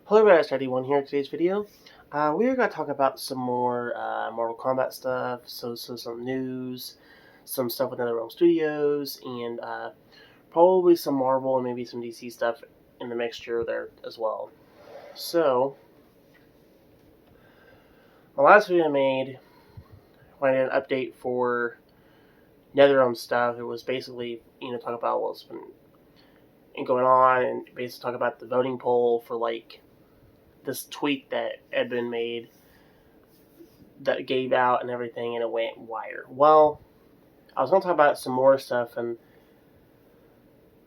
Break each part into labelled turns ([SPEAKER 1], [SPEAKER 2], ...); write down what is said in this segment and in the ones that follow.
[SPEAKER 1] Hello everybody, it's One here in today's video. We are going to talk about some more Mortal Kombat stuff, so some news, some stuff with NetherRealm Studios, and probably some Marvel and maybe some DC stuff in the mixture there as well. So, the last video I made, when I did an update for NetherRealm stuff, it was basically, talk about what's been going on, and basically talk about the voting poll for, this tweet that had been made that gave out and everything, and it went wire. Well, I was going to talk about some more stuff, and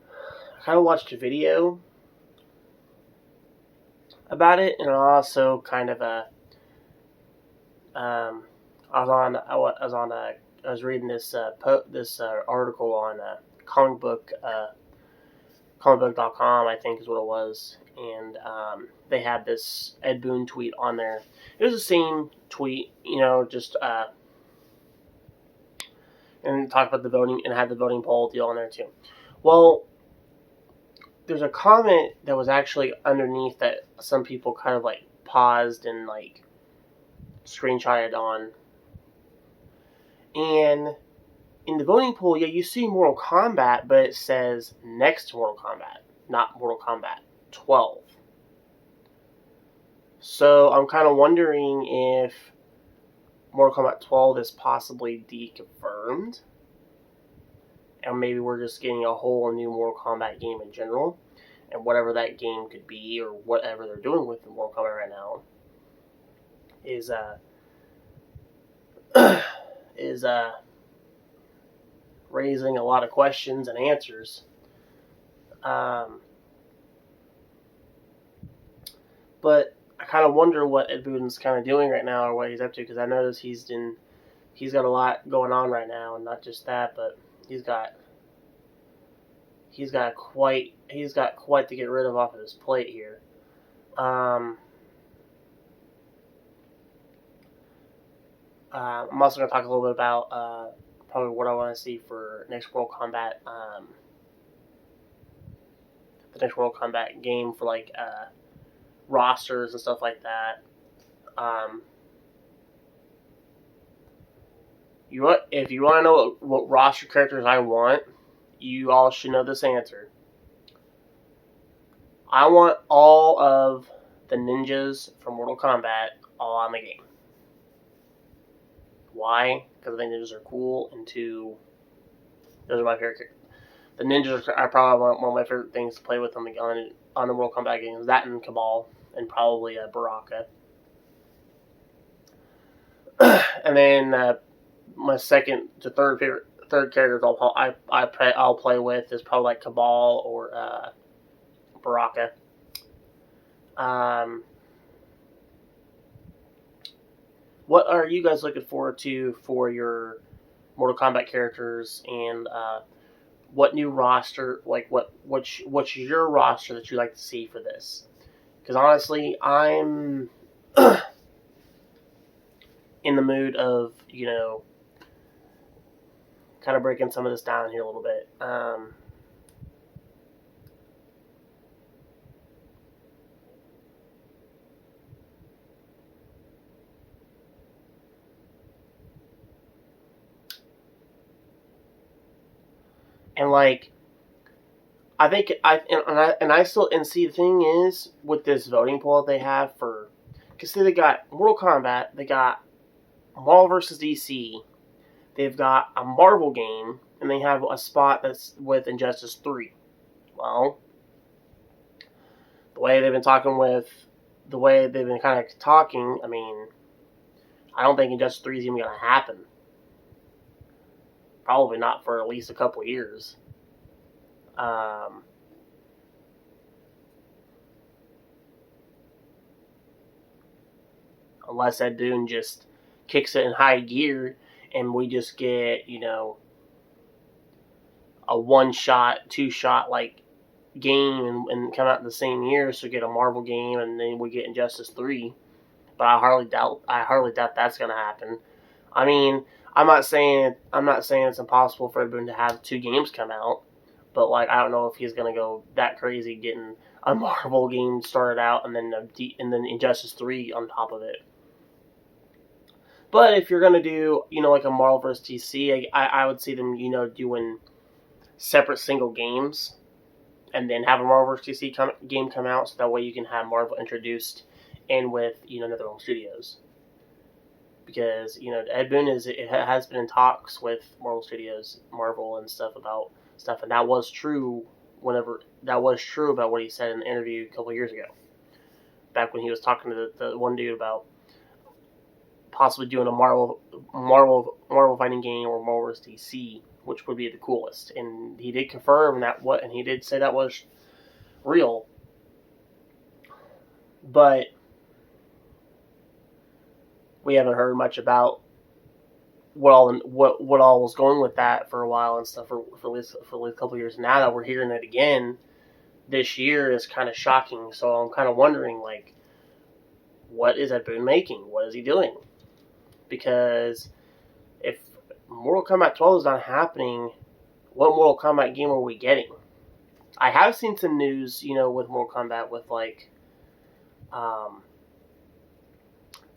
[SPEAKER 1] I kind of watched a video about it, and I also kind of I was reading this article on comicbook.com, I think is what it was, and they had this Ed Boon tweet on there. It was the same tweet, just and talked about the voting and had the voting poll deal on there too. Well, there's a comment that was actually underneath that some people kind of paused and screenshotted on, and in the voting poll, yeah, you see Mortal Kombat, but it says next to Mortal Kombat, not Mortal Kombat 12. So I'm kind of wondering if Mortal Kombat 12 is possibly deconfirmed, and maybe we're just getting a whole new Mortal Kombat game in general, and whatever that game could be, or whatever they're doing with the Mortal Kombat right now, is raising a lot of questions and answers. But I kind of wonder what Ed Boon's kind of doing right now, or what he's up to, because I notice he's got a lot going on right now, and not just that, but he's got quite to get rid of off of his plate here. I'm also going to talk a little bit about probably what I want to see for next World Kombat, the next World Kombat game for rosters and stuff like that. If you want to know what roster characters I want, you all should know this answer. I want all of the ninjas from Mortal Kombat all on the game. Why? Because I think ninjas are cool, and two, those are my favorite characters. The ninjas are probably one of my favorite things to play with on the Mortal Kombat games. That and Cabal, and probably Baraka. And then my second to third characters I'll play with is probably Cabal or Baraka. What are you guys looking forward to for your Mortal Kombat characters, and what new roster, what's your roster that you like to see for this? Because honestly, I'm in the mood of, kind of breaking some of this down here a little bit. And see, the thing is, with this voting poll they have for, because they got Mortal Kombat, they got Marvel vs. DC, they've got a Marvel game, and they have a spot that's with Injustice 3. Well, the way they've been kind of talking, I mean, I don't think Injustice 3 is even going to happen. Probably not for at least a couple years. Unless Ed Boon just kicks it in high gear and we just get, a one-shot, two-shot game and come out in the same year, so get a Marvel game and then we get Injustice 3. But I hardly doubt that's going to happen. I mean, I'm not saying it's impossible for Ed Boon to have two games come out, but I don't know if he's gonna go that crazy getting a Marvel game started out, and then Injustice 3 on top of it. But if you're gonna do, like a Marvel vs. DC, I would see them, doing separate single games, and then have a Marvel vs. DC game come out, so that way you can have Marvel introduced in with, NetherRealm Studios. Because, Ed Boon has been in talks with Marvel and stuff about stuff, and that was true about what he said in the interview a couple years ago. Back when he was talking to the one dude about possibly doing a Marvel fighting game or Marvel vs. DC, which would be the coolest. And he did confirm and he did say that was real. But we haven't heard much about what all was going with that for a while and stuff for at least a couple of years. Now that we're hearing it again this year is kind of shocking. So I'm kind of wondering, like, what is Ed Boon making? What is he doing? Because if Mortal Kombat 12 is not happening, what Mortal Kombat game are we getting? I have seen some news, with Mortal Kombat with, like,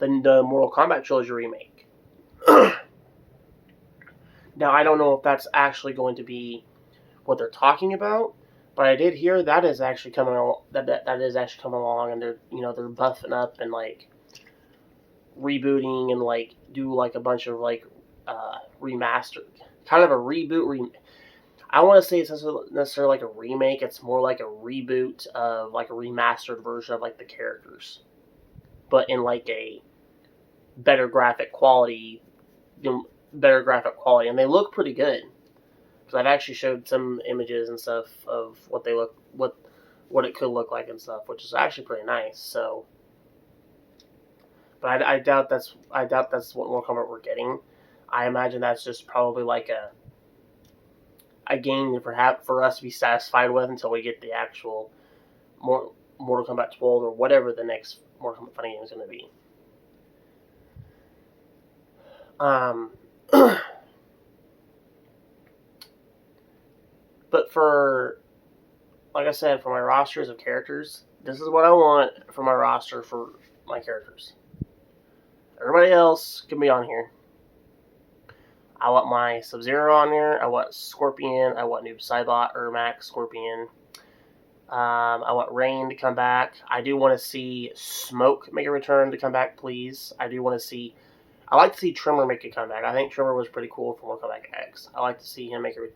[SPEAKER 1] the Mortal Kombat trilogy remake. Now, I don't know if that's actually going to be what they're talking about, but I did hear that is actually coming along. That is actually coming along, and they're buffing up and, like, rebooting and, like, do, like, a bunch of, like, remastered, kind of a reboot. I want to say it's not necessarily like a remake. It's more like a reboot of, like, a remastered version of, like, the characters, but in, like, a better graphic quality, and they look pretty good. Because I've actually showed some images and stuff of what it could look like and stuff, which is actually pretty nice. So, but I doubt that's what Mortal Kombat we're getting. I imagine that's just probably like a game for us to be satisfied with until we get the actual Mortal Kombat 12 or whatever the next Mortal Kombat fighting game is going to be. But like I said, for my rosters of characters, this is what I want for my roster for my characters. Everybody else can be on here. I want my Sub-Zero on here. I want Scorpion. I want Noob Saibot, Ermac, Scorpion. I want Rain to come back. I do want to see Smoke make a return to come back, please. I like to see Tremor make a comeback. I think Tremor was pretty cool for Mortal Kombat X. I like to see him make a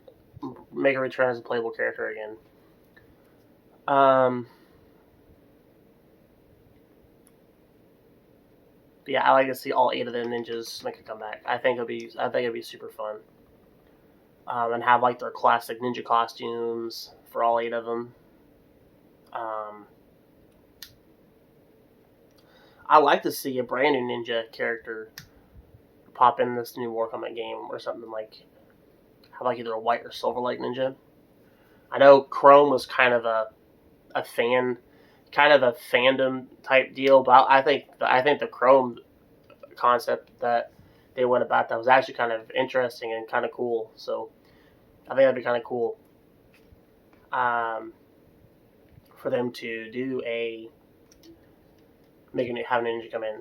[SPEAKER 1] return as a playable character again. Yeah, I like to see all 8 of the ninjas make a comeback. I think it'd be super fun. And have, like, their classic ninja costumes for all 8 of them. I like to see a brand new ninja character pop in this new Mortal Kombat game or something, like have like either a white or silver light ninja. I know Chrome was kind of a fandom type deal, but I think the Chrome concept that they went about that was actually kind of interesting and kind of cool. So I think that'd be kind of cool for them to have a ninja come in.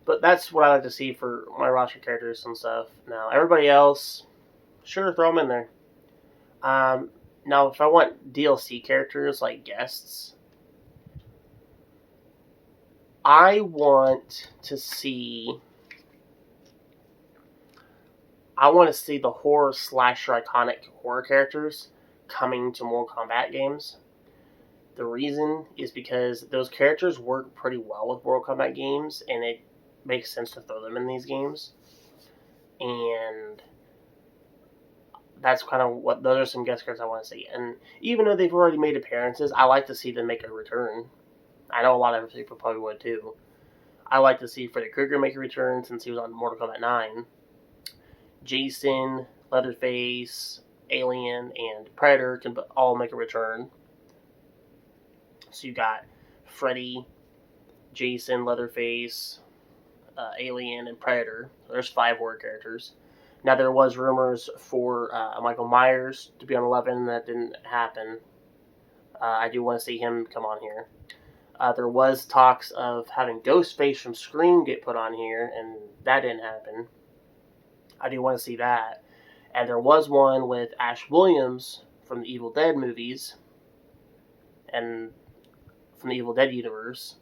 [SPEAKER 1] But that's what I like to see for my roster characters and stuff. Now, everybody else, sure, throw them in there. Now, if I want DLC characters, like guests, I want to see the horror slasher iconic horror characters coming to Mortal Kombat games. The reason is because those characters work pretty well with Mortal Kombat games, and it makes sense to throw them in these games. And that's kind of those are some guest characters I want to see. And even though they've already made appearances, I like to see them make a return. I know a lot of people probably would too. I like to see Freddy Krueger make a return since he was on Mortal Kombat 9. Jason, Leatherface, Alien, and Predator can all make a return. So you got Freddy, Jason, Leatherface, Alien, and Predator. There's 5 horror characters. Now, there was rumors for Michael Myers to be on 11. That didn't happen. I do want to see him come on here. There was talks of having Ghostface from Scream get put on here, and that didn't happen. I do want to see that. And there was one with Ash Williams from the Evil Dead movies, and from the Evil Dead universe,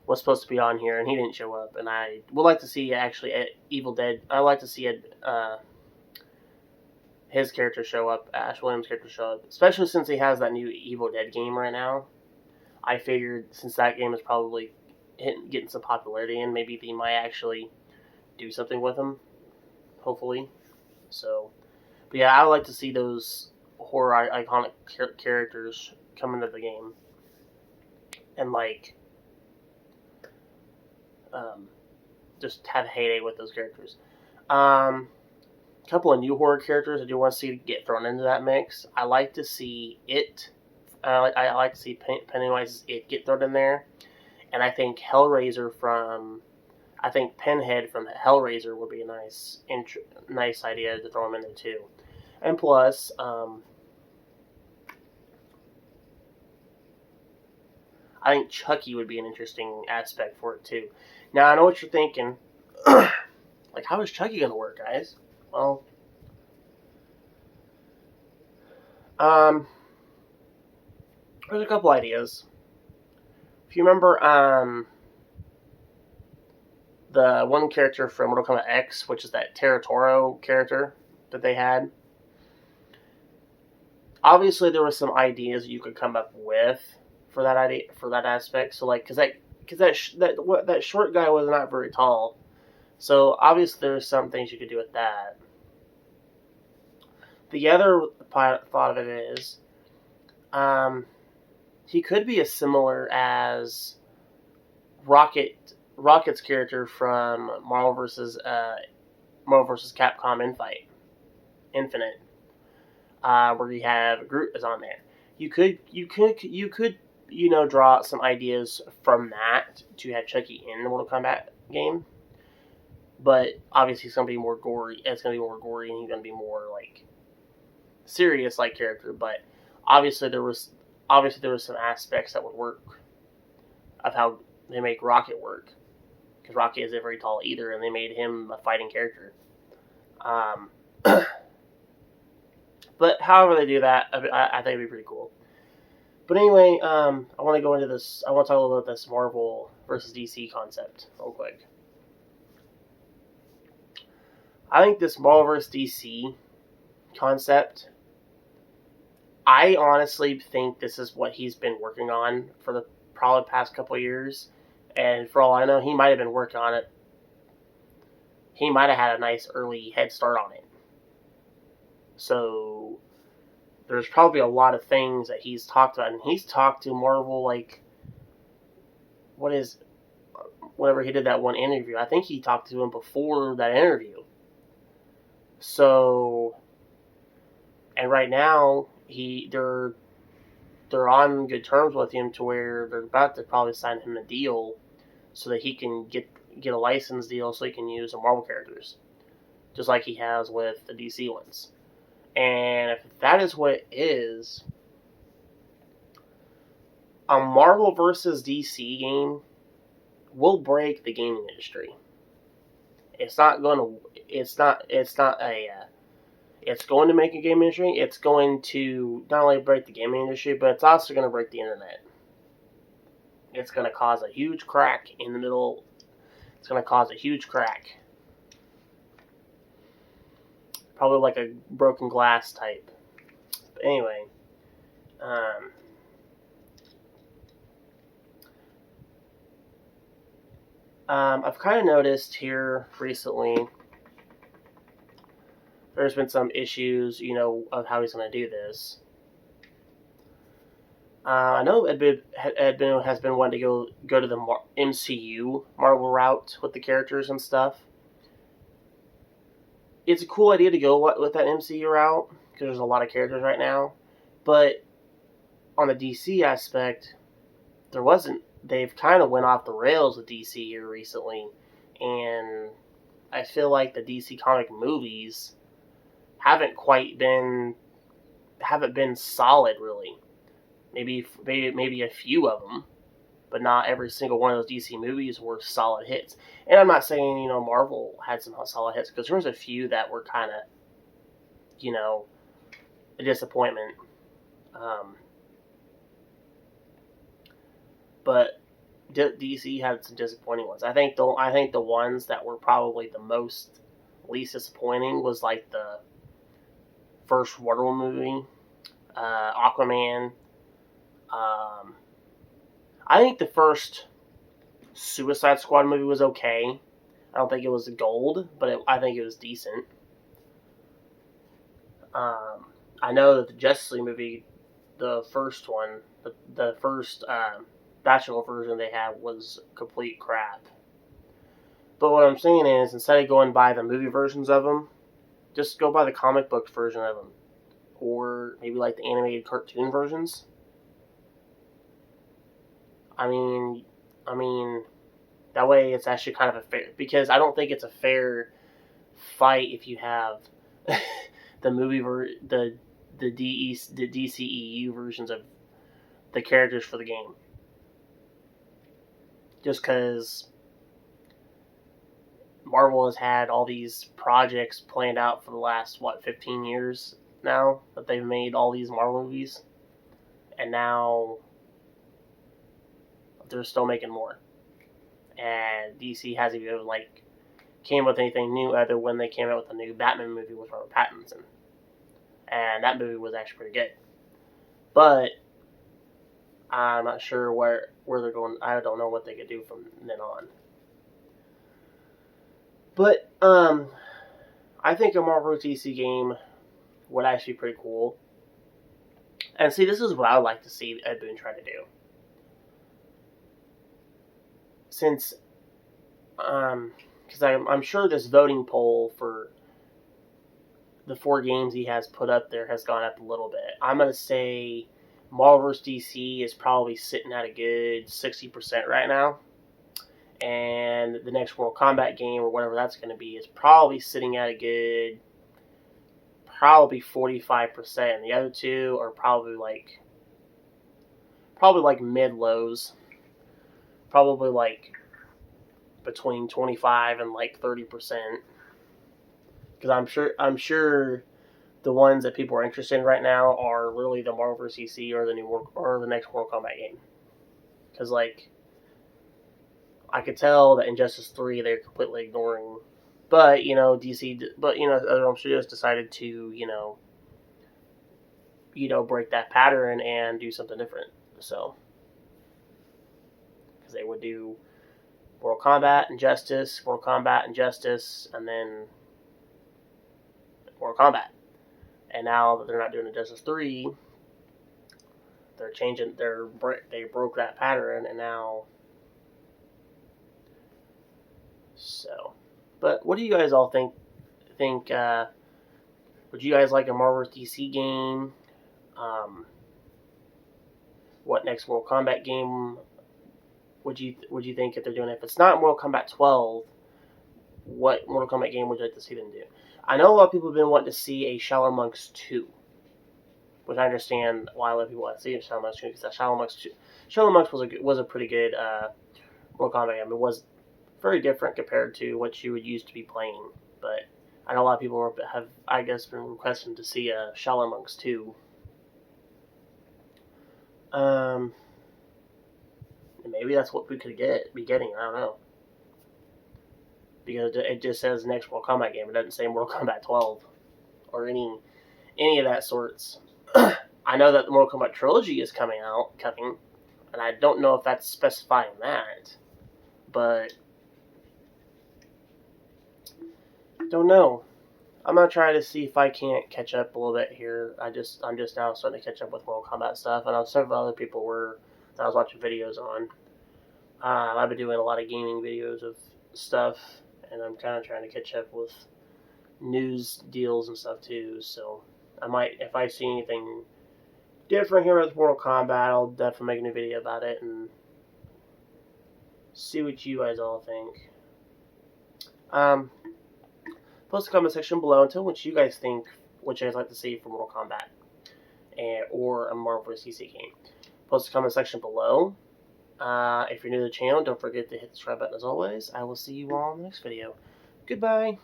[SPEAKER 1] was supposed to be on here, and he didn't show up. And I would like to see actually Evil Dead. I'd like to see his character show up, Ash Williams' character show up, especially since he has that new Evil Dead game right now. I figured since that game is probably getting some popularity, and maybe they might actually do something with him, hopefully. So, but yeah, I would like to see those horror iconic characters come into the game, and just have a heyday with those characters. A couple of new horror characters I do want to see get thrown into that mix. I like to see it. I like to see Pennywise's It get thrown in there, and I think Pinhead from Hellraiser would be a nice idea to throw him in there too. And plus, I think Chucky would be an interesting aspect for it too. Now I know what you're thinking, like how is Chucky gonna work, guys? Well, there's a couple ideas. If you remember, the one character from Mortal Kombat X, which is that Terra Toro character that they had. Obviously, there were some ideas you could come up with for that idea, for that aspect. So, because that short guy was not very tall. So obviously, there's some things you could do with that. The other thought of it is, he could be as similar as Rocket's character from Marvel vs. Capcom Infinite, where you have Groot is on there. You could draw some ideas from that to have Chucky in the Mortal Kombat game, but obviously it's gonna be more gory. It's gonna be more gory, and he's gonna be more serious character. But obviously there was some aspects that would work of how they make Rocket work, because Rocket isn't very tall either, and they made him a fighting character. But however they do that, I think it'd be pretty cool. But anyway, I want to go into this. I want to talk a little about this Marvel versus DC concept real quick. I think this Marvel versus DC concept, I honestly think this is what he's been working on for the probably past couple of years. And for all I know, he might have been working on it. He might have had a nice early head start on it. So there's probably a lot of things that he's talked about. And he's talked to Marvel whenever he did that one interview. I think he talked to him before that interview. So, and right now, they're on good terms with him to where they're about to probably sign him a deal so that he can get a license deal so he can use the Marvel characters, just like he has with the DC ones. And if that is what it is, a Marvel versus DC game will break the gaming industry. It's going to make a gaming industry. It's going to not only break the gaming industry, but it's also going to break the internet. It's going to cause a huge crack in the middle. It's going to cause a huge crack. Probably like a broken glass type. But anyway. I've kind of noticed here recently there's been some issues, of how he's going to do this. I know Ed has been wanting to go to the MCU Marvel route with the characters and stuff. It's a cool idea to go with that MCU route, because there's a lot of characters right now. But on the DC aspect, there wasn't. They've kind of went off the rails with DC here recently. And I feel like the DC comic movies haven't been solid, really. maybe a few of them, but not every single one of those DC movies were solid hits. And I'm not saying, Marvel had some solid hits, because there was a few that were kind of, a disappointment. But DC had some disappointing ones. I think the ones that were probably the least disappointing was like the first Wonder Woman movie, Aquaman. I think the first Suicide Squad movie was okay. I don't think it was gold, but I think it was decent. I know that the Justice League movie, the first one, the first Bachelor version they had was complete crap. But what I'm saying is, instead of going by the movie versions of them, just go by the comic book version of them, or maybe like the animated cartoon versions. I mean, that way it's actually kind of a fair, because I don't think it's a fair fight if you have the the DCEU versions of the characters for the game. Just because Marvel has had all these projects planned out for the last 15 years now that they've made all these Marvel movies, and now they're still making more. And DC hasn't even came with anything new other when they came out with a new Batman movie with Robert Pattinson, and that movie was actually pretty good. But I'm not sure where they're going. I don't know what they could do from then on. But I think a Marvel DC game would actually be pretty cool. And see, this is what I would like to see Ed Boon try to do. Since, because I'm sure this voting poll for the 4 games he has put up there has gone up a little bit. I'm going to say Marvel vs. DC is probably sitting at a good 60% right now. And the next Mortal Kombat game, or whatever that's going to be, is probably sitting at a good, probably 45%. And the other two are probably mid-lows. Probably between 25 and 30%. Because I'm sure the ones that people are interested in right now are literally the Marvel vs. DC or the next Mortal Kombat game. Because I could tell that Injustice 3 they're completely ignoring, but DC, other studios decided to break that pattern and do something different. So because they would do Mortal Kombat, Injustice, and then Mortal Kombat. And now that they're not doing Injustice 3, they're changing. They broke that pattern, and now. So, but what do you guys all think? Would you guys like a Marvel DC game? What next Mortal Kombat game would you think if they're doing it? If it's not Mortal Kombat 12, what Mortal Kombat game would you like to see them do? I know a lot of people have been wanting to see a Shaolin Monks 2, which I understand why a lot of people want to see a Shaolin Monks 2, because Shaolin Monks was a pretty good Mortal Kombat game. It was very different compared to what you would used to be playing, but I know a lot of people have, I guess, been requesting to see a Shaolin Monks 2. Maybe that's what we could be getting. I don't know, because it just says next Mortal Kombat game. It doesn't say Mortal Kombat 12 or any of that sorts. I know that the Mortal Kombat trilogy is coming, and I don't know if that's specifying that, but don't know. I'm gonna try to see if I can't catch up a little bit here. I'm just now starting to catch up with Mortal Kombat stuff. I know several other people that I was watching videos on. I've been doing a lot of gaming videos of stuff, and I'm kind of trying to catch up with news deals and stuff too. So I might, if I see anything different here with Mortal Kombat, I'll definitely make a new video about it and see what you guys all think. Post a comment section below and tell what you guys think, what you guys like to see from Mortal Kombat, or a Marvel vs. DC game. post a comment section below. If you're new to the channel, don't forget to hit the subscribe button as always. I will see you all in the next video. Goodbye.